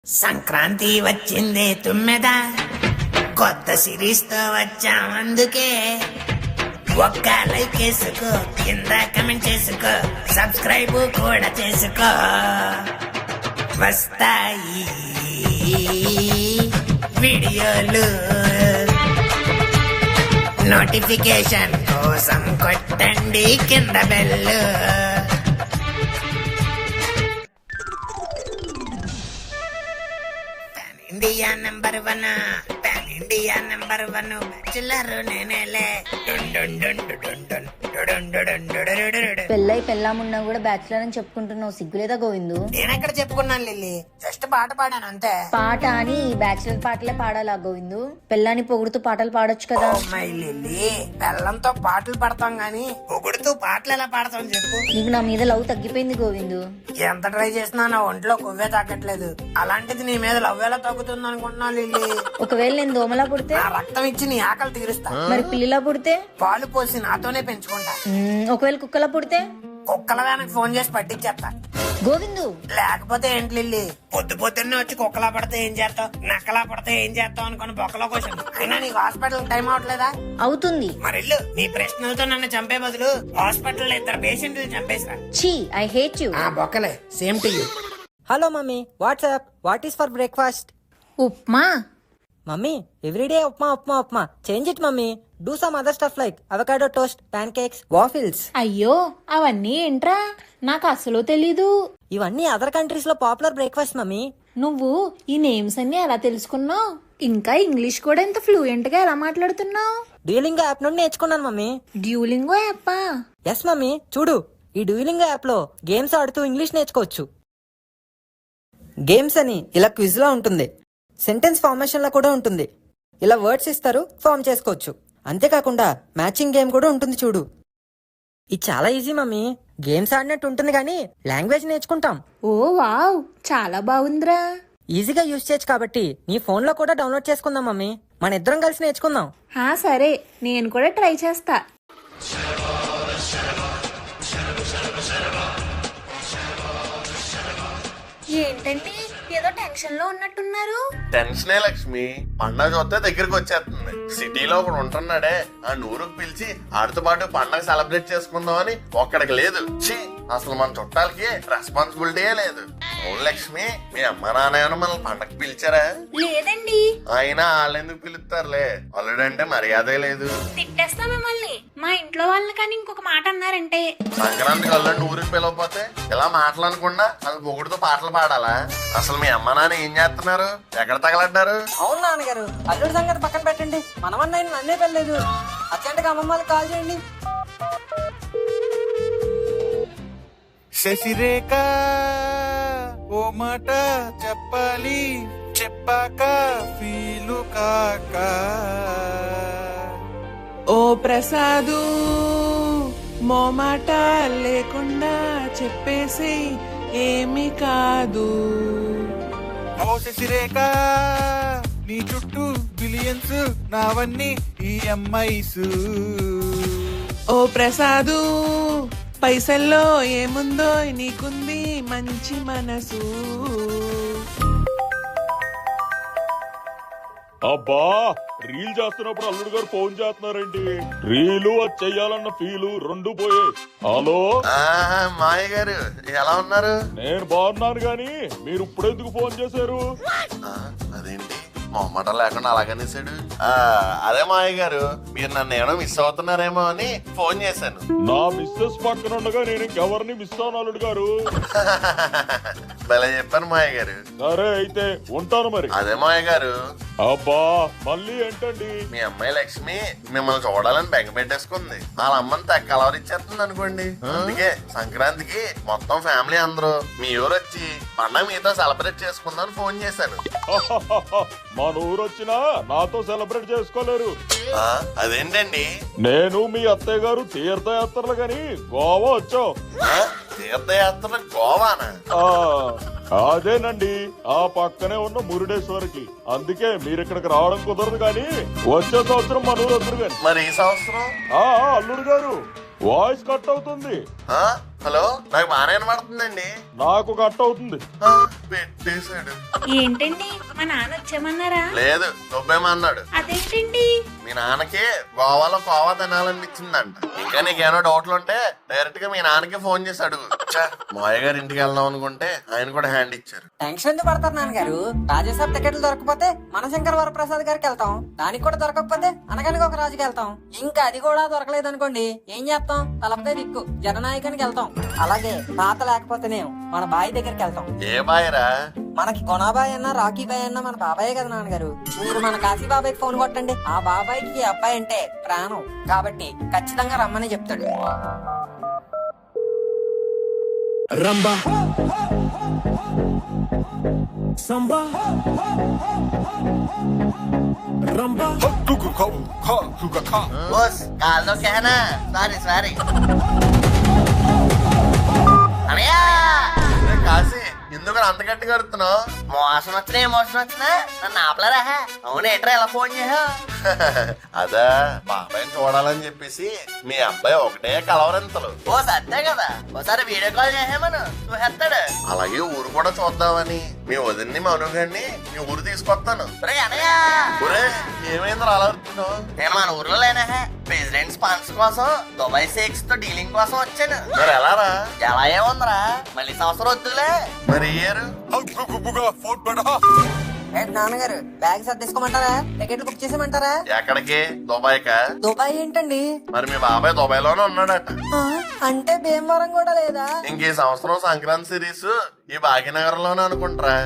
సంక్రాంతి వచ్చిందే తుమ్మెదా, కొత్త సిరీస్ తో వచ్చాం అందుకే. ఒక్క లైక్ వేసుకో, కింద కమెంట్ చేసుకో, సబ్స్క్రైబ్ కూడా చేసుకో. వస్తాయి వీడియోలు, నోటిఫికేషన్ కోసం కొట్టండి కింద bell. India number 1, pan India number 1 bachelor నేనేలే. పెళ్ళై పెళ్ళామున్నా కూడా బ్యాచులర్ అని చెప్పుకుంటున్నావు, సిగ్గులేదా గోవిందు? నేనెక్కడ చెప్పుకున్నాను లిల్లీ, జస్ట్ పాట పాడాను అంతే. పాట అని బ్యాచులర్ పాటలే పాడాలా గోవిందు? పెళ్ళాన్ని పొగుడుతూ పాటలు పాడొచ్చు కదా. మై లిల్లీ, బెల్లంతో పాటలు పాడతాం గాని పొగుడుతూ పాటలు ఎలా పాడతాం చెప్పు? నీకు నా మీద లవ్ తగ్గిపోయింది గోవిందు. ఎంత ట్రై చేసినా నా ఒంట్లో కొవ్వే తగ్గట్లేదు, అలాంటిది నీ మీద లవ్ ఎలా తగ్గుతుంది అనుకుంటున్నా లిల్లీ? ఒకవేళ నేను దోమలా పుడితే? నా రక్తం ఇచ్చి నీ ఆకలి తీరుస్తా. మరి పిల్లిలా పుడితే? పాలు పోసి నాతోనే పెంచుకుంటా. ఒకవేళ కుక్కలా పుడితే? కుక్కల వ్యానికి ఫోన్ చేసి పట్టించేస్తా. గోవిందు లేకపోతే ఏంటి లిల్లీ, పొద్దు పొద్దున్నే వచ్చి కుక్కలా పడితే ఏం చేస్తావు, నక్కలా పడితే ఏం చేస్తావు అనుకుని బొక్కలో కోసం. అయినా నీకు హాస్పిటల్ టైం అవట్లేదా? అవుతుంది. మరి నీ ప్రశ్నలతో నన్ను చంపే బదులు హాస్పిటల్ 2 పేషెంట్లు చంపేసా. ఛీ, ఐ హేట్ యు. ఆ బొక్కలే, same to you. Hello mummy, what's up? What is for breakfast? Upma. Mummy, everyday upma. Change it mummy. Do some other stuff like avocado toast, pancakes, waffles. అయ్యో, అవన్నీ ఏంట్రా, నాకు అసలు తెలీదు. ఇవన్నీ అదర్ కంట్రీస్ లో పాపులర్ బ్రేక్ఫాస్ట్ మమ్మీ. నువ్వు ఈ నేమ్స్ అన్ని ఎలా తెలుసుకున్నావు? ఇంకా ఇంగ్లీష్ కూడా ఇంత ఫ్లూయెంట్ గా ఎలా మాట్లాడుతున్నావు? డ్యూలింగో యాప్ నుండి నేర్చుకున్నాను మమ్మీ. డ్యూలింగో యాపా? ఎస్ మమ్మీ, చూడు, ఈ డ్యూలింగో యాప్ లో గేమ్స్ ఆడుతూ ఇంగ్లీష్ నేర్చుకోవచ్చు. గేమ్స్ అని ఇలా క్విజ్ లా ఉంటుంది, సెంటెన్స్ ఫార్మేషన్ లా కూడా ఉంటుంది. ఇలా వర్డ్స్ ఇస్తారు, ఫార్మ్ చేసుకోవచ్చు. అంతేకాకుండా మ్యాచింగ్ గేమ్ కూడా ఉంటుంది చూడు. ఇది చాలా ఈజీ మమ్మీ. గేమ్స్ ఆడినట్టు ఉంటుంది కానీ లాంగ్వేజ్ నేర్చుకుంటాం. ఓ వావ్, చాలా బాగుందిరా. ఈజీగా యూజ్ చేయొచ్చు కాబట్టి నీ ఫోన్ లో కూడా డౌన్లోడ్ చేసుకుందాం మమ్మీ. మన ఇద్దరం కలిసి నేర్చుకుందాం. సరే, నేను కూడా ట్రై చేస్తా. ఏంటండి, ఏదో టెన్షన్ లో ఉన్నట్టున్నారు? టెన్షనే లక్ష్మి, పండగ చూస్తే దగ్గరికి వచ్చేస్తుంది. సిటీలో ఒకడు ఉంటున్నాడే, ఆ నూరుకు పిలిచి ఆడితో పాటు పండగ సెలబ్రేట్ చేసుకుందామని ఒక్కడికి లేదు. ఛీ, అసలు మన చుట్టాలకి రెస్పాన్సిబిలిటీయే లేదు. అవును లక్ష్మి, మీ అమ్మ నాన్న మనల్ని పండగ పిలిచారా? లేదండి. అయినా వాళ్ళెందుకు పిలుస్తారులే, అల్లుడంటే మర్యాదే లేదు. తిట్టేస్తా మిమ్మల్ని. మా ఇంట్లో వాళ్ళని కానీ ఇంకొక మాట అన్నారంటే సంక్రాంతికి అల్లుడిని ఊరికి పిలవకపోతే ఇలా మాటలనుకుండా వాళ్ళు పొగుడుతో పాటలు పాడాలా? అసలు మీ అమ్మ నాన్న ఏం చేస్తున్నారు, ఎక్కడ తగలడ్డారు? అవును నాన్నగారు, అల్లుడి సంగతి పక్కన పెట్టండి. మనమన్న నన్నే పెళ్ళలేదు. అర్జెంట్ గా అమ్మమ్మ వాళ్ళకి కాల్ చేయండి. శశిరేఖ ఓ మాట చెప్పాలి, చెప్పాక ఫీలు కాక. ఓ ప్రసాదు మోమాట లేకుండా చెప్పేసి ఏమి కాదు. ఓ శశిరేఖ, నీ చుట్టూ బిలియన్స్, నావన్నీ ఈఎంఐస్. ఓ ప్రసాదు, పైసల్లో ఏముందో నీకుంది మంచి మనసు. అబ్బా, రీల్ చేస్తున్నప్పుడు అల్లుడు గారు ఫోన్ చేస్తున్నారండి. రీలు చెయ్యాలన్న ఫీలు రెండు పోయే. హలో మాయ గారు, ఎలా ఉన్నారు? నేను బాగున్నాను గాని మీరు ఇప్పుడెందుకు ఫోన్ చేశారు? అదేంటి మొహమాట లేకుండా అలాగనేసాడు? అదే మాయ గారు, మీరు నన్ను ఏమైనా మిస్ అవుతున్నారేమో అని ఫోన్ చేశాను. నా మిస్సెస్ పక్కన ఉండగా నేను ఇంకెవరిని మిస్ అవును అల్లుడు గారు. భలే చెప్పాను మాయ గారు. సరే అయితే ఉంటాను మరి. అదే మాయ గారు, అబ్బా మళ్ళీ ఏంటండి? మీ అమ్మాయి లక్ష్మి మిమ్మల్ని చూడాలని బెంగ పెట్టేసుకుంది. వాళ్ళ అమ్మని తెక్క అలవరిచ్చేస్తుంది అనుకోండి. అందుకే సంక్రాంతికి మొత్తం ఫ్యామిలీ అందరూ మీ ఊరు వచ్చి పండగ మీతో సెలబ్రేట్ చేసుకుందామని ఫోన్ చేశాను. మన ఊరు వచ్చినా నాతో సెలబ్రేట్ చేసుకోలేరు. అదేంటండి? నేను మీ అత్తయ్య గారు తీర్థయాత్రలు గాని గోవా వచ్చాం. తీర్థయాత్ర గోవానా? అదేనండి, ఆ పక్కనే ఉన్న మురుడేశ్వరికి. అందుకే మీరు ఇక్కడికి రావడం కుదరదు కానీ వచ్చే సంవత్సరం మన ఊరు వద్దరు గాని. మరి ఈ సంవత్సరం? అల్లుడు గారు వాయిస్ కట్ అవుతుంది. హలో, నాకు బాగానే వినబడుతుందండి. నాకు కట్ అవుతుంది. ఆ, పెట్టేశాడు. ఏంటండి మా నాన్న వచ్చామన్నారా? లేదు, నువ్వేమన్నాడు. అదేంటండి? మీ నాన్నకి గోవాలో కోవా తినాలనిపించిందంట. ఇంకా నీకేమైనా డౌట్లు ఉంటే డైరెక్ట్ గా మీ నాన్నకి ఫోన్ చేసి అడుగు. మాయ గారి ఇంటికి వెళ్దాం అనుకుంటే ఆయన కూడా హ్యాండ్ ఇచ్చారు. టెన్షన్ ఎందుకు పడతారు నాన్నగారు? రాజాసాబ్ టికెట్లు దొరకపోతే మన శంకర్ వరప్రసాద్ గారికి వెళ్తాం. దానికి కూడా దొరకకపోతే అనగానికి ఒక రాజుకి వెళ్తాం. ఇంకా అది కూడా దొరకలేదు అనుకోండి, ఏం చేస్తాం? తలపతే దిక్కు జననాయకానికి వెళ్తాం. అలాగే తాత లేకపోతేనేమో మన బాయ్ దగ్గరికి వెళ్తాం. ఏ బాయరా? మనకి గుణాబాయ్ అన్న రాకీ బాయ్ అన్న మన బాబాయే కదా నాన్నగారు. మీరు మన కాశీ బాబాయ్కి ఫోన్ కొట్టండి. ఆ బాబాయ్కి ఈ అబ్బాయి అంటే ప్రాణం కాబట్టి ఖచ్చితంగా రమ్మని చెప్తాడు. రంబా సంబా రంబా బోస్ కాల్లో కేనా సారీ అనయ్యా కాశీ, ఎందుకు అంత గట్టిగా అడుగుతున్నావు? మోసం వచ్చినా నన్ను ఆపలేరా? అవును ఏట్రా ఎలా ఫోన్ చేసా? అదా, బాబాయ్ని చూడాలని చెప్పేసి మీ అబ్బాయి ఒకటే కలవరింతలు. ఓ సత్తే కదా, ఒకసారి వీడియో కాల్ చేసామను చూసేస్తాడు. అలాగే ఊరు కూడా చూద్దామని మీ వదిన్ని మనుగండి మీ ఊరు తీసుకొస్తాను. అనయ్యా ఒరే, ఏమైందో అలా అడుగుతున్నావు? నేను మన ఊర్లో లేనా, ప్రెసిడెంట్ స్పాన్స్ కోసం దుబాయ్ షేక్స్ తో డీలింగ్ కోసం వచ్చాను. మరి ఎలారా? ఎలా ఏముందిరా, మళ్ళీ సంవత్సరం వద్దులే. మరి ఇయ్యారు ఏంటి నాన్నగారు, బ్యాగ్ సర్దేసుకోమంటారా? టికెట్లు బుక్ చేసేమంటారా? ఎక్కడికి? దుబాయ్ కా? దుబాయ్ ఏంటండి? మరి మీ బాబాయ్ దుబాయ్ లోనే ఉన్నాడట. ఆ, అంటే భీమవరం కూడా లేదా? ఇంక ఈ సంవత్సరం సంక్రాంతి సిరీస్ ఈ భాగ్యనగరంలోనే అనుకుంటారా?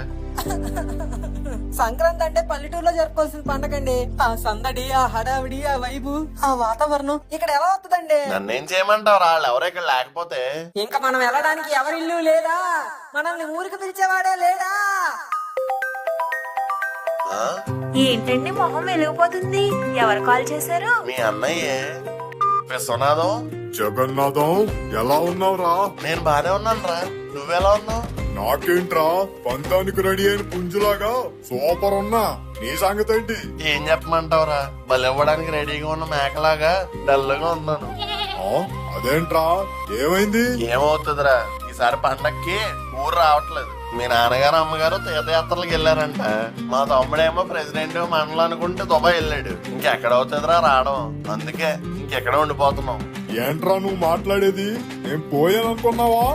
సంక్రాంతి అంటే పల్లెటూరులో జరుపుకోవాల్సిన పండగండి. ఆ సందడి, ఆ హడావిడి, ఆ వైబు, ఆ వాతావరణం ఇక్కడ ఎలా వస్తుందండి? నన్నేం చేయమంటావు? వాళ్ళు ఎవరో ఇక్కడ లేకపోతే ఇంకా మనం వెళ్ళడానికి ఎవరిల్లు లేదా? మనల్ని ఊరికి పిలిచేవాడే లేడా? ఆ? ఏంటండి మొహం వెలిగిపోతుంది? ఎవరు కాల్ చేశారు? మీ అన్నయ్యే విశ్వనాథం. జగన్నాథం, ఎలా ఉన్నావురా? నేను బానే ఉన్నాను రా, నువ్వెలా ఉన్నావు? నాకేంట్రా, పంతానికి రెడీ అయిన పుంజులాగా సూపర్ ఉన్నా. నీ సంగతి ఏంటి? ఏం చెప్పమంటావురా, బలి ఇవ్వడానికి రెడీగా ఉన్న మేకలాగా డల్గా ఉన్నాను. ఆ, అదేంట్రా, ఏమైంది? ఏమవుతుందిరా, ఈసారి పండక్కి ఊరు రావట్లేదు. మీ నాన్నగారు అమ్మగారు తీర్థయాత్రలకు వెళ్ళారంట. మా తమ్ముడేమో ప్రెసిడెంట్ మండలం అనుకుంటే దుబాయ్ వెళ్ళాడు. ఇంకెక్కడవుతుందిరా రావడం, అందుకే ఇంకెక్కడ ఉండిపోతున్నాం. ఏంట్రా నువ్వు మాట్లాడేది? నేను పోయాననుకున్నావా?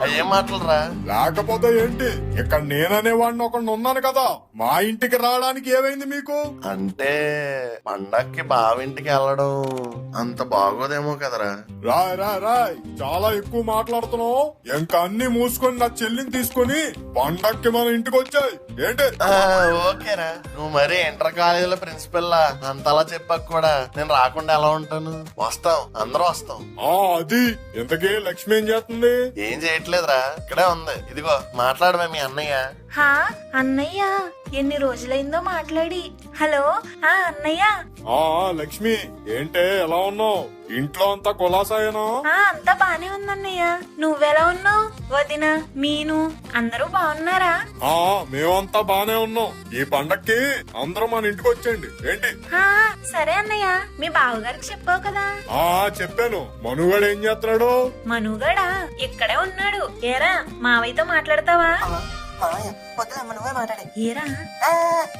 అయ్యేం మాటలురా? లేకపోతే ఏంటి, ఇక్కడ నేననే వాడిని ఒకడు ఉన్నాను కదా. మా ఇంటికి రావడానికి ఏమైంది మీకు? అంటే పండక్కి బావింటికి వెళ్ళడం అంత బాగోదేమో కదరా. రాయ్ రాయ్ రాయ్, చాలా ఎక్కువ మాట్లాడుతున్నావు. ఇంకా అన్ని మూసుకొని నా చెల్లిని తీసుకొని పండక్కి మన ఇంటికి వచ్చాయి ఏంటి? ఓకేరా, నువ్వు మరి ఇంటర్ కాలేజీలో ప్రిన్సిపల్ లా అంతలా చెప్పాక కూడా నేను రాకుండా ఎలా ఉంటాను? వస్తాం, అందరూ వస్తాం. అది ఇంతకీ లక్ష్మి ఏం చేస్తుంది? ఏం చేయట్లేదురా, ఇక్కడే ఉంది. ఇదిగో మాట్లాడమే మీ అన్నయ్య. హా అన్నయ్య, ఎన్ని రోజులైందో మాట్లాడి. హలో అన్నయ్య. లక్ష్మి, ఏంటే ఎలా ఉన్నావు? ఇంట్లో అంతా కులాసాయేనా? అంతా బానే ఉందన్నయ్య. నువ్వెలా ఉన్నావు? వదిన, మీను అందరూ బాగున్నారా? మేమంతా బానే ఉన్నాం. ఈ పండక్కి అందరూ మన ఇంటికి వచ్చేయండి ఏంటి? సరే అన్నయ్య, మీ బావగారికి చెప్పావు కదా? చెప్పాను. మనుగాడు ఏం చేస్తున్నాడు? మనుగడా ఇక్కడే ఉన్నాడు. ఏరా మావయ్యతో మాట్లాడతావా? నువ్వే మాట్లాడే. ఏరా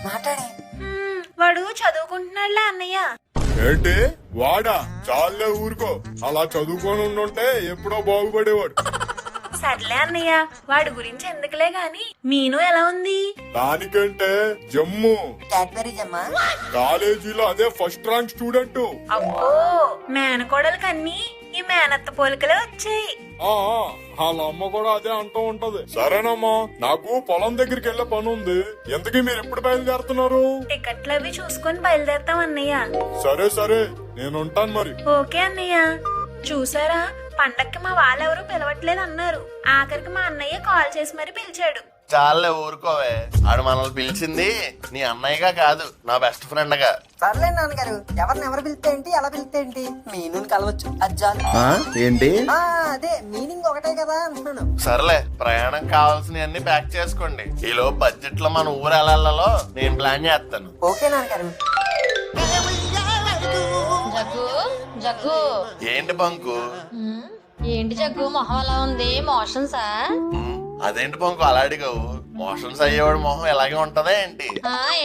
మాట్లాడే. వాడు చదువుకుంటున్నాడులే అన్నయ్య. ఏంటి వాడా? చాలే ఊరుకో. అలా చదువుకొని ఉండుంటే ఎప్పుడో బాగుపడేవాడు. సర్లే అన్నయ్య, వాడి గురించి ఎందుకులే గాని మీను ఎలా ఉంది? దానికంటే జమ్ము క్యాడ్బరీ జమ్మా. కాలేజీలో అదే ఫస్ట్ ర్యాంక్ స్టూడెంట్. అబ్బో, మేనకోడలకన్నీ ఈ మేనత్త పోలికలే వచ్చాయి. వాళ్ళ అమ్మ కూడా అదే అంటూ ఉంటది. సరేనమ్మా, నాకు పొలం దగ్గరికి వెళ్ళే పని ఉంది. ఎందుకు మీరు ఎప్పుడు బయలుదేరుతున్నారు? టికెట్లు అవి చూసుకొని బయలుదేరుతాం అన్నయ్య. సరే సరే, నేను ఉంటాను మరి. ఓకే అన్నయ్య. చూసారా, పండక్కి మా వాళ్ళెవరూ పిలవట్లేదు అన్నారు. ఆఖరికి మా అన్నయ్య కాల్ చేసి మరి పిలిచాడు. చాలే ఊరుకోవే, ఆడు మనల్ని పిలిచింది నీ అన్నయ్యగా కాదు, నా బెస్ట్ ఫ్రెండ్ గా. సర్లే నాన్నగారు, ఎవరు పిలిస్తే ఏంటి, ఎలా పిలిస్తే ఏంటి, మీను కలవచ్చు అజ్జాలు. ఏంటి? అదే మీనింగ్ ఒకటే కదా అంటున్నాను. సర్లే, ప్రయాణం కావాల్సినవన్నీ ప్యాక్ చేసుకోండి. ఈలో బడ్జెట్ లో మన ఊరు వెళ్ళాలలో నేను ప్లాన్ చేస్తాను. ఓకే నాన్నగారు. జగ్గు జగ్గు ఏంటి బంకు? ఏంటి జగ్గు మొహం అలా ఉంది? మోషన్సా? అదేంటి పంకు అలా అడిగావు? మోషన్స్ అయ్యేవాడు మొహం ఎలాగే ఉంటదా ఏంటి?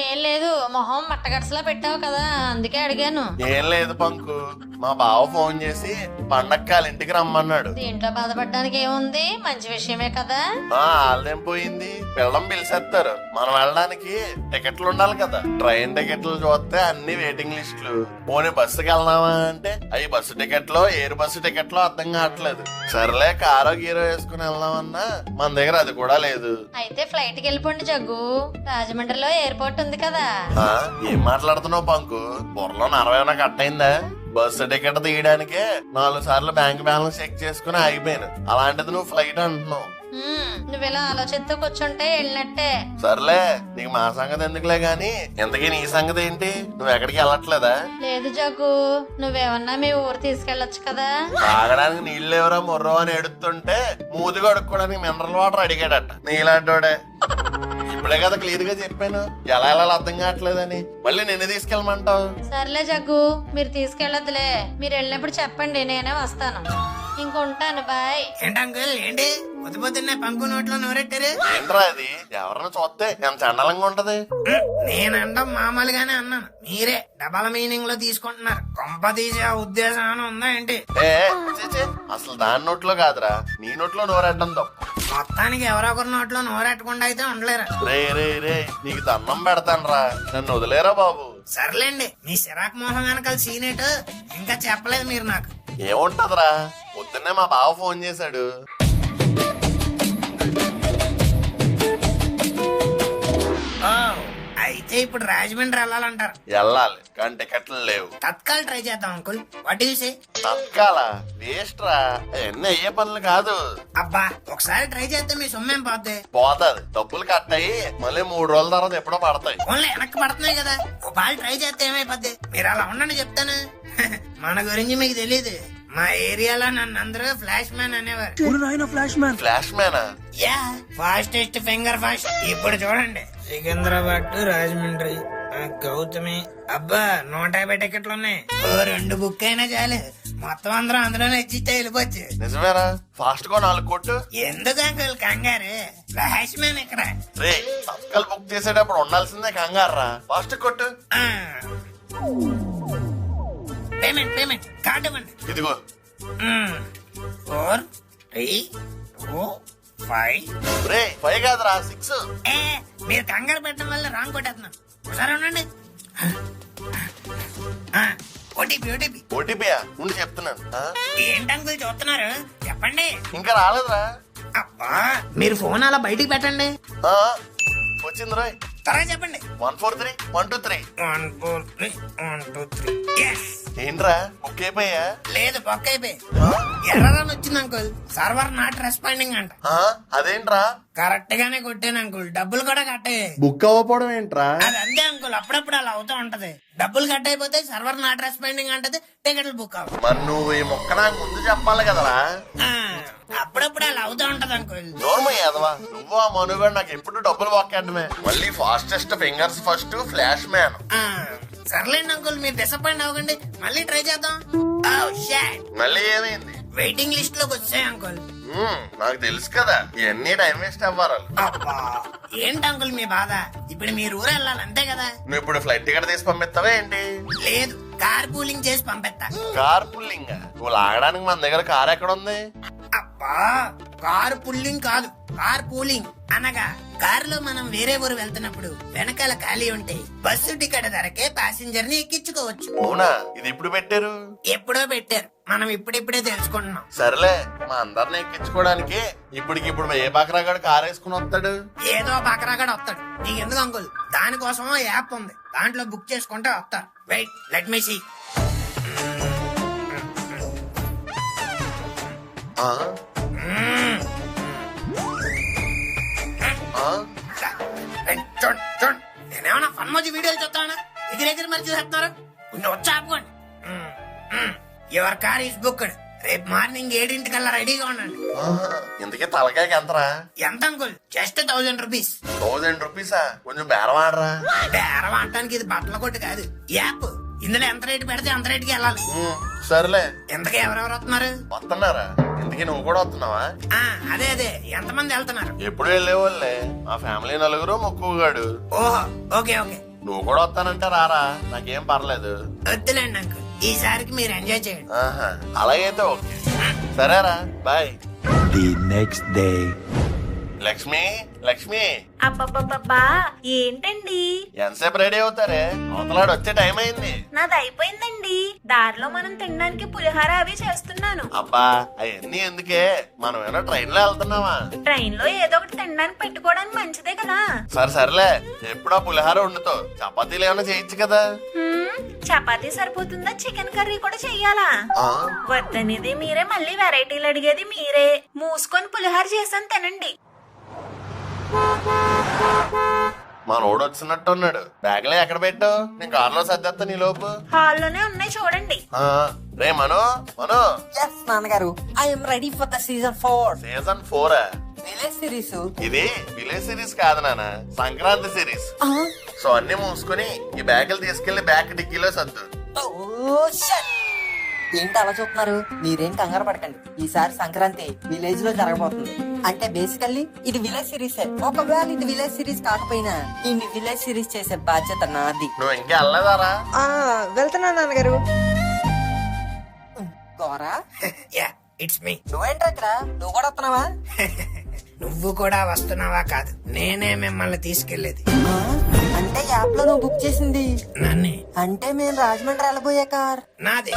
ఏం లేదు, మొహం మట్టగడ్సలా పెట్టావు కదా, అందుకే అడిగాను. ఏం లేదు పంకు, మా బావ ఫోన్ చేసి పండక్కి వాళ్ళ ఇంటికి రమ్మన్నాడు. దీంట్లో బాధపడడానికి ఏముంది, మంచి విషయమే కదా. వాళ్ళేం పోయింది, పిల్లం పిలిచేస్తారు. మనం వెళ్ళడానికి టికెట్లు ఉండాలి కదా. ట్రైన్ టికెట్లు చూస్తే అన్ని వెయిటింగ్ లిస్టులు. పోనీ బస్సుకి వెళ్దామా అంటే అవి బస్సు టికెట్లో ఎయిర్ బస్సు టికెట్లో అర్థం కావట్లేదు. సర్లే కారో గీరో వేసుకుని వెళ్దామన్నా మన దగ్గర అది కూడా లేదు. అయితే ఫ్లైట్ కి వెళ్ళిపోండి జగ్గు, రాజమండ్రిలో ఎయిర్పోర్ట్ ఉంది కదా. ఏం మాట్లాడుతున్నావు పంకు? బుర్రలో 40 కట్ అయిందా? బస్సు టికెట్ తీయడానికే 4 సార్లు బ్యాంక్ బ్యాలెన్స్ చెక్ చేసుకుని ఆగిపోయాను. అలాంటిది నువ్వు ఫ్లైట్ అంటున్నావు. నువ్వు ఇలా ఆలోచిస్తూ కూర్చుంటే వెళ్ళినట్టే. సర్లే, నీకు మా సంగతి ఎందుకులే గాని, ఇంతకీ నీ సంగతి ఏంటి? నువ్వు ఎక్కడికి వెళ్ళట్లేదా? లేదు జగ్గు, నువ్వేమన్నా మీ ఊరు తీసుకెళ్ళొచ్చు కదా. తాగడానికి నీళ్ళు ఎవరో మొర్రో అని ఎడుతుంటే మూతి కడుక్కోవడానికి మినరల్ వాటర్ అడిగాడట నీలాంటోడే. ఇప్పుడే కదా క్లియర్ గా చెప్పాను ఎలా ఎలా అర్థం కావట్లేదని. మళ్ళీ నిన్ను తీసుకెళ్ళమంటావు? సర్లే జగ్గు, మీరు తీసుకెళ్ళొద్దులే. మీరు వెళ్ళినప్పుడు చెప్పండి, నేనే వస్తాను. ఇంకొంటాను, బాయ్. ఏంటి అంకుల్ ఏంటి పొద్దు పొద్దున్నే పంకు నోట్లో నోరెట్టారు? ఏంట్రా అది? ఎవరన్నా చూస్తే ఎంత చండాలంగా ఉంటది. నేను అనడం మామూలుగానే అన్నాను, మీరే డబల్ మీనింగ్ లో తీసుకుంటున్నారు. కొంప తీసే ఉద్దేశం అని ఉందా ఏంటి? అసలు దాని నోట్లో కాదురా, నీ నోట్లో నోరెట్టడం తప్పు. మొత్తానికి ఎవరొకరి నోట్లో నోరెట్టకుండా అయితే ఉండలేరా? రే నీకు దండం పెడతాను రా, నన్ను వదిలేరా బాబు. సర్లేండి, మీ సిరాక్ మోహన్ వెనకాల సీనేటు ఇంకా చెప్పలేదు మీరు నాకు. ఏముంటదిరా, పొద్దున్నే మా బావ ఫోన్ చేశాడు. అయితే ఇప్పుడు రాజమండ్రి వెళ్ళాలంటారు? వెళ్ళాలి, కానీ టికెట్లు లేవు. తత్కాల్ ట్రై చేద్దాం uncle. What you say? Tatkal waste రా, ఎన్ని అయ్యే పనులు కాదు. అబ్బా, ఒకసారి ట్రై చేస్తే మీ సొమ్మేం పోద్ది? పోతాది, డబ్బులు కట్ అయ్యి మళ్ళీ 3 రోజుల తర్వాత ఎప్పుడో పడతాయి. ఓన్లీ వెనక్కి పడుతున్నాయి కదా, ఓ బాల్ ట్రై చేస్తే ఏమైపోద్ది? మీరు అలా ఉండండి చెప్తాను. మన గురించి మీకు తెలీదు, మా ఏరియాలో నన్ను అందరూ ఫ్లాష్ మ్యాన్ అనేవారు. ఫ్లాష్ మ్యానా? Yeah, fastest finger fast. ఇప్పుడు చూడండి, సికింద్రాబాద్ టు రాజమండ్రి, గౌతమి. అబ్బా, 150 టికెట్లు ఉన్నాయి. ఓ 2 బుక్ అయినా చాలు, మొత్తం అందరం అందులోనే ఇచ్చితే వెళ్ళిపోవచ్చు. నిజమేరా? ఫాస్ట్ గా 4 కొట్టు. ఎందుకు అంకుల్ కంగారు? ఫ్లాష్ మ్యాన్ ఇక్కడ. రే, తత్కాల్ బుక్ చేసేటప్పుడు ఉండాల్సిందే కంగారా. ఫాస్ట్ కొట్టు. పేమెంట్ కార్డు ఇవ్వండి. ఇదిగో. 4 3 2 5. రే 5 కాదురా 6. మీరు కంగారు పెట్టడం వల్ల రాంగ్ కొట్టేస్తున్నాను. ఒకసారి ఉండండి. ఓటీపీయా? ఉండి చెప్తున్నాను. ఏంటి అంకుల్ చూస్తున్నారు? చెప్పండి. ఇంకా రాలేదురా. అబ్బా, మీరు ఫోన్ అలా బయటికి పెట్టండి. వచ్చింది రాయ్. త్వరగా చెప్పండి. 143 123. 143 123. ఏంట్రా బుక్ అయిపోయా? లేదు, బొక్క అయిపోయి ఎర్రని వచ్చింది అంకుల్. సర్వర్ నాట్ రెస్పాండింగ్ అంట. అదేంట్రా? కరెక్ట్ గానే కొట్టాను అంకుల్, డబ్బులు కూడా కట్టే. బుక్ అవ్వకపోవడం ఏంట్రా? అది అంతే అంకుల్, అప్పుడప్పుడు అలా అవుతూ ఉంటది. డబ్బులు కట్ అయిపోతే సర్వర్ నాట్ రెస్పాండింగ్ అంటది, టికెట్లు బుక్ అవ్వ. మరి నువ్వు ఈ మొక్క నాకు ముందు చెప్పాలి కదరా. అప్పుడప్పుడు అలా అవుతూ ఉంటది అంకుల్. దూరమయ్యాదవా నువ్వు? ఆ మనుగాడు నాకు ఎప్పుడు డబ్బులు బొక్కేయడమే. మళ్ళీ fastest fingers first flash man. సర్లేండి అంకుల్, మీరు డిసప్పాయింట్ అవ్వకండి, మళ్ళీ ట్రై చేద్దాం. మళ్ళీ ఏమైంది? వెయిటింగ్ లిస్ట్ లోకి వచ్చాయి అంకుల్. నాకు తెలుసు కదా, ఇవన్నీ టైం వేస్ట్ అవ్వాలి. ఏంటి అంకుల్ మీ బాధ? ఇప్పుడు మీరు ఊరు వెళ్ళాలి అంతే కదా. నువ్వు ఇప్పుడు ఫ్లైట్ టికెట్ తీసి పంపిస్తావా ఏంటి? లేదు, కార్ పూలింగ్ చేసి పంపిస్తా. Car pulling? నువ్వు లాగడానికి మన దగ్గర కార్ ఎక్కడ ఉంది? అబ్బా, కార్ పుల్లింగ్ కాదు, కార్ పూలింగ్ అనగా కారులో మనం వేరే ఊరు వెళ్తున్నప్పుడు వెనకాల ఖాళీ ఉంటే బస్సు టికెట్ ధరకే ప్యాసింజర్ ని ఎక్కించుకోవచ్చు. అవునా? ఇది ఎప్పుడు పెట్టారు? ఎప్పుడో పెట్టారు, మనం ఇప్పుడిప్పుడే తెలుసుకుంటున్నాం. సర్లే, మా అందరిని ఎక్కించుకోవడానికి ఇప్పటికిప్పుడు ఏ బకరాగాడు కార్ వేసుకుని వస్తాడు? ఏదో బకరాగాడు వస్తాడు. నీకెందుకు అంకుల్, దానికోసం యాప్ ఉంది, దాంట్లో బుక్ చేసుకుంటే వస్తారు. Wait, let me see. నేనేమన్నా ఫన్మోజీ వీడియోలు చూస్తానా? ఎగిరెగిరి మరి చూసేస్తున్నారు. కొంచెం వచ్చి ఆపుకోండి. Your car is booked. రేపు మార్నింగ్ 7 రెడీగా ఉండండి. ఇంతకీ తలకాయకి ఎంతరా? ఎంత అంకుల్? Just 1000 rupees. 1000 రూపీసా? కొంచెం బేరం ఆడరా. బేరం ఆడటానికి ఇది బట్టల కొట్టు కాదు, యాప్. ఇందులో ఎంత రేటు పెడితే అంత రేటుకి వెళ్ళాలి. సర్లే. ఇంతకీ ఎవరెవరు వస్తున్నారు? వస్తున్నారా? ఇందుకే నువ్వు కూడా వస్తున్నావా? ఆ, అదే అదే ఎంతమంది వెళ్తున్నారు? ఎప్పుడు వెళ్ళేవాళ్ళే, మా ఫ్యామిలీ నలుగురు, ముక్కుగాడు. ఓహో, ఓకే ఓకే. నువ్వు కూడా వస్తానంటే రారా, నాకేం పర్లేదు. వద్దులేండి అంకుల్, ఈసారికి మీరు ఎంజాయ్ చేయండి. ఆహా, అలాగైతే ఓకే. సరేరా, bye. The next day. Lakshmi, Lakshmi, అబ్బబ్బబ్బబ్బా ఏంటండి? ఎంతసేపు రెడీ అవుతారే? అవతలాడు వచ్చే టైం అయింది. నాది అయిపోయిందండి. దారిలో మనం తినడానికి పులిహార అవి చేస్తున్నాను. అబ్బా, అవన్నీ ఎందుకే, మనం ఏమో ట్రైన్ లో వెళ్తున్నావా? ట్రైన్ లో ఏదో ఒకటి తినడానికి పెట్టుకోవడానికి మంచిదే కదా. సర్లే, ఎప్పుడో పులిహార వండుతావు, చపాతీలు ఏమైనా చేయొచ్చు కదా. చపాతీ సరిపోతుందా? చికెన్ కర్రీ కూడా చెయ్యాలా? ఆ? వద్దనేది మీరే, మళ్ళీ వెరైటీలు అడిగేది మీరే. మూసుకొని పులిహార చేసాను తినండి. మనోడు వచ్చినట్టు ఉన్నాడు. బ్యాగ్లో ఎక్కడ పెట్టావు? నేను కారులో సర్దేస్తా నీ లోపు. హాల్లోనే ఉన్నాయి చూడండి. రే మను, మను, ఎస్ నాన్నగారు, I'm ready for the season 4 season 4 village series. ఇది విలేజ్ సిరీస్ కాదు నాన్న, సంక్రాంతి సిరీస్. సో అన్ని మూసుకొని ఈ బ్యాగులు తీసుకెళ్లి బ్యాగ్ డిక్కీలో సర్దు. ఏంటి అలా చూస్తున్నారు? మీరేం కంగారు పడకండి, ఈసారి సంక్రాంతి విలేజ్ లో జరగబోతుంది. అంటే బేసికల్లీ ఇది విలేజ్ సిరీస్. ఒకవేళ ఇది విలేజ్ సిరీస్ కాకపోయినా ఈ విలేజ్ సిరీస్ చేసే బాధ్యత నాది. నువ్వు ఇంకా వెళ్ళలేదారా? వెళ్తున్నా నాన్నగారు. Gora, yeah, it's me. నువ్వేంట్రా ఇక్కడ? నువ్వు కూడా వస్తున్నావా? నువ్వు కూడా వస్తున్నావా? కాదు, నేనే మిమ్మల్ని తీసుకెళ్లేది. అంటే యాప్ లో నువ్వు బుక్ చేసింది నన్నే. అంటే మేము రాజమండ్రి వెళ్ళబోయే కార్ నాదే.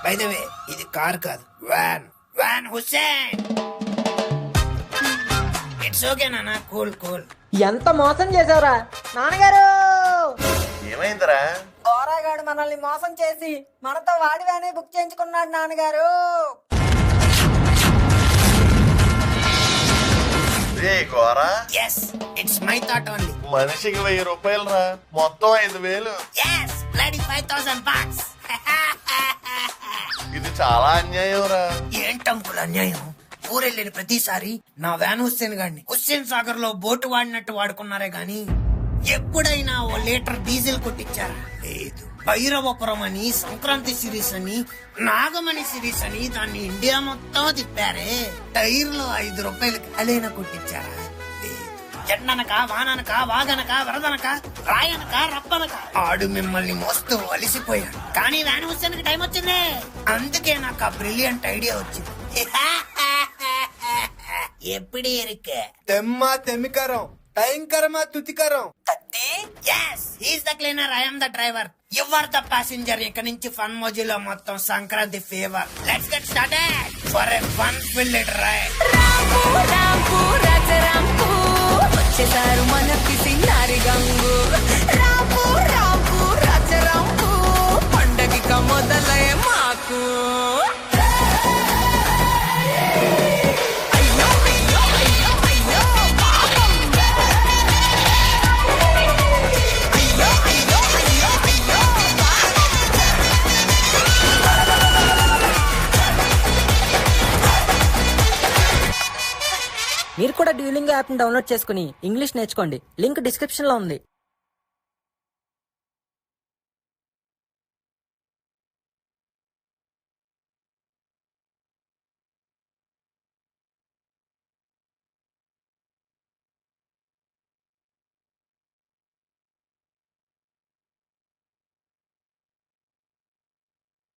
బై ద వే, ఇది కార్ కాదు, van. Van Hussain. It's okay నాన్న, కూల్ కూల్. ఎంత మోసం చేసావురా నాన్నగారు? ఏమైందిరా? గోరాగాడు మనల్ని మోసం చేసి మనతో వాడి వ్యానే బుక్ చేయించుకున్నాడు నాన్నగారు. Gora, yes, it's my thought only. మనిషికి 1000 రూపాయలు రా, మొత్తం 5000. Yes, bloody 5000 bucks. ఇది చాలా అన్యాయం రా. ఏంటంకుల్ అన్యాయం? ఊరెళ్ళిన ప్రతిసారి నా వ్యాన్ హుస్సేన్ గాడిని హుస్సేన్ సాగర్ లో బోటు వాడినట్టు వాడుకున్నారే గాని ఎప్పుడైనా ఓ లీటర్ డీజిల్ కొట్టించారా? లేదు. భైరవపురం అని, సంక్రాంతి సిరీస్ అని, నాగమణి సిరీస్ అని దాన్ని ఇండియా మొత్తం తిప్పారే. టైర్లో 5 రూపాయలు కాలేనా కొట్టించారా? లేదు. ఎండనక, వాననక, వాగనక, వరదనక, రాయనక, రప్పనక ఆడు మిమ్మల్ని మోస్తూ అలిసిపోయాడు. కానీ వ్యాన్ హుస్సేన్ కి టైం వచ్చింది. అందుకే నాకు ఆ బ్రిలియంట్ ఐడియా వచ్చింది. ఎప్పుడు ఇరుక తెమ్మా తెమ్మికరం, టైంకరమా తుతికరం. yes, he's the cleaner, I am the driver, you are the passenger. ఇక నుంచి ఫన్ మోజీలో మొత్తం Sankranti fever. Let's get started for a fun filled ride. వచ్చేసారు మన పిసినారి గంగు. రాంపు రాంపు రాజరాంపు, పండగిక మొదలయ్యే మాకు. మీరు కూడా డ్యూలింగ్ యాప్ ని డౌన్లోడ్ చేసుకుని ఇంగ్లీష్ నేర్చుకోండి. లింక్ డిస్క్రిప్షన్ లో ఉంది.